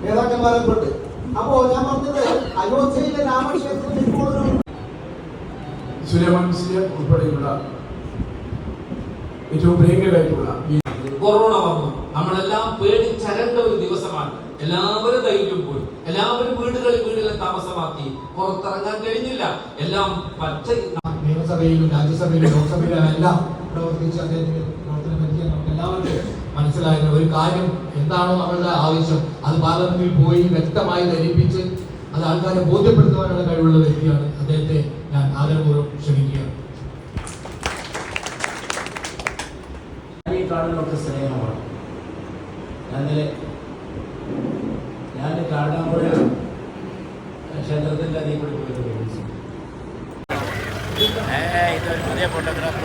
നേതാക്കന്മാരെ കൊണ്ട്. അപ്പോ ഞാൻ പറഞ്ഞത് അയോധ്യയിലെ രാമക്ഷേത്രത്തിൽ ഇപ്പോഴൊരു സുലൈമാൻ മുസ്ലിം ഉൾപ്പെടെയുള്ള ഏറ്റവും പ്രിയങ്കരായിട്ടുള്ള കൊറോണ വന്നു, നമ്മളെല്ലാം പേടിച്ചരണ്ട ഒരു ദിവസമാണ്. എല്ലാവരും ധൈര്യം പോയി, എല്ലാവരും വീടുകളെ താമസമാക്കി, പുറത്തിറങ്ങാൻ കഴിഞ്ഞില്ല. എല്ലാം പച്ച നിയമസഭയിലും രാജ്യസഭയിലും ലോക്സഭയിലും എല്ലാം പ്രവർത്തിച്ച് അദ്ദേഹത്തിന്റെ പ്രവർത്തനം പറ്റിയ നമുക്ക് എല്ലാവർക്കും മനസ്സിലായത് ഒരു കാര്യം എന്താണോ നമ്മളുടെ ആവശ്യം അത് പാർലമെന്റിൽ പോയി വ്യക്തമായി ധരിപ്പിച്ച് അത് ആൾക്കാരെ ബോധ്യപ്പെടുത്തുവാനുള്ള കഴിവുള്ള വ്യക്തിയാണ്. അദ്ദേഹത്തെ ഞാൻ ആദരപൂർവ്വം ക്ഷണിക്കുകയാണ്. ഈ കാണുന്നതൊക്കെ സ്നേഹമാണ്. ഞാൻ കാടാമ്പുഴ ക്ഷേത്രത്തിൻ്റെ അതേ കൂടി പോയത്. ഇതൊരു പുതിയ ഫോട്ടോഗ്രാഫർ